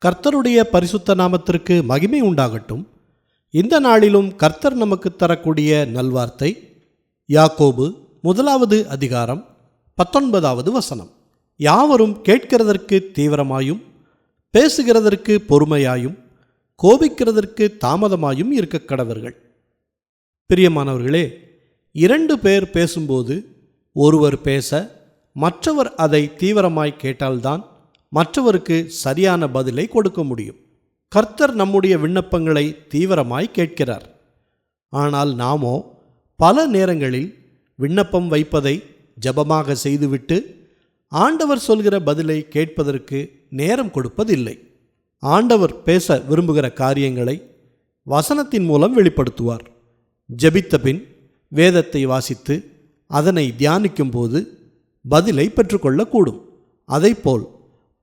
கர்த்தருடைய பரிசுத்த நாமத்திற்கு மகிமை உண்டாகட்டும். இந்த நாளிலும் கர்த்தர் நமக்கு தரக்கூடிய நல்வார்த்தை யாக்கோபு 1 அதிகாரம் 19 வசனம். யாவரும் கேட்கிறதற்கு தீவிரமாயும், பேசுகிறதற்கு பொறுமையாயும், கோபிக்கிறதற்கு தாமதமாயும் இருக்க கடவர்கள். பிரியமானவர்களே, 2 பேர் பேசும்போது ஒருவர் பேச மற்றவர் அதை தீவிரமாய் கேட்டால்தான் மற்றவருக்கு சரியான பதிலை கொடுக்க முடியும். கர்த்தர் நம்முடைய விண்ணப்பங்களை தீவிரமாய் கேட்கிறார். ஆனால் நாமோ பல நேரங்களில் விண்ணப்பம் வைப்பதை ஜெபமாக செய்துவிட்டு ஆண்டவர் சொல்கிற பதிலை கேட்பதற்கு நேரம் கொடுப்பதில்லை. ஆண்டவர் பேச விரும்புகிற காரியங்களை வசனத்தின் மூலம் வெளிப்படுத்துவார். ஜெபித்த பின் வேதத்தை வாசித்து அதனை தியானிக்கும் போது பதிலை பெற்றுக்கொள்ளக்கூடும். அதைப்போல்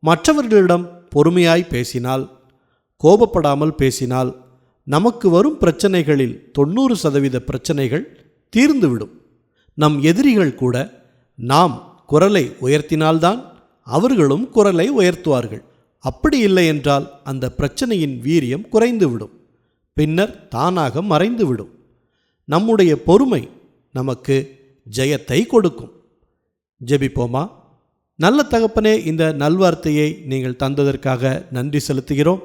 மற்றவர்களிடம் பொறுமையாய் பேசினால், கோபப்படாமல் பேசினால் நமக்கு வரும் பிரச்சனைகளில் 90% பிரச்சனைகள் தீர்ந்துவிடும். நம் எதிரிகள் கூட நாம் குரலை உயர்த்தினால்தான் அவர்களும் குரலை உயர்த்துவார்கள். அப்படி இல்லை என்றால் அந்த பிரச்சனையின் வீரியம் குறைந்துவிடும், பின்னர் தானாக மறைந்துவிடும். நம்முடைய பொறுமை நமக்கு ஜெயத்தை கொடுக்கும். ஜெபிப்போமா. நல்ல தகப்பனே, இந்த நல்வார்த்தையை நீங்கள் தந்ததற்காக நன்றி செலுத்துகிறோம்.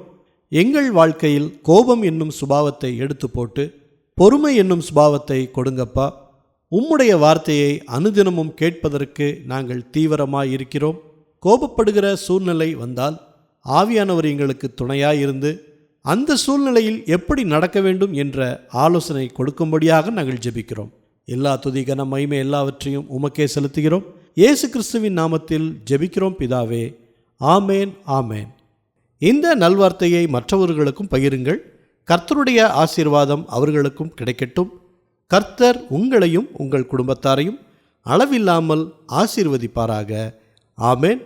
எங்கள் வாழ்க்கையில் கோபம் என்னும் சுபாவத்தை எடுத்து போட்டு பொறுமை என்னும் சுபாவத்தை கொடுங்கப்பா. உம்முடைய வார்த்தையை அனுதினமும் கேட்பதற்கு நாங்கள் தீவிரமாய் இருக்கிறோம். கோபப்படுகிற சூழ்நிலை வந்தால் ஆவியானவர் எங்களுக்கு துணையாயிருந்து அந்த சூழ்நிலையில் எப்படி நடக்க வேண்டும் என்ற ஆலோசனை கொடுக்கும்படியாக நாங்கள் ஜெபிக்கிறோம். எல்லா துதி கன மகிமை எல்லாவற்றையும் உமக்கே செலுத்துகிறோம். இயேசு கிறிஸ்துவின் நாமத்தில் ஜெபிக்கிறோம் பிதாவே. ஆமேன், ஆமேன். இந்த நல்வார்த்தையை மற்றவர்களுக்கும் பகிருங்கள். கர்த்தருடைய ஆசீர்வாதம் அவர்களுக்கும் கிடைக்கட்டும். கர்த்தர் உங்களையும் உங்கள் குடும்பத்தாரையும் அளவில்லாமல் ஆசீர்வதிப்பாராக. ஆமேன்.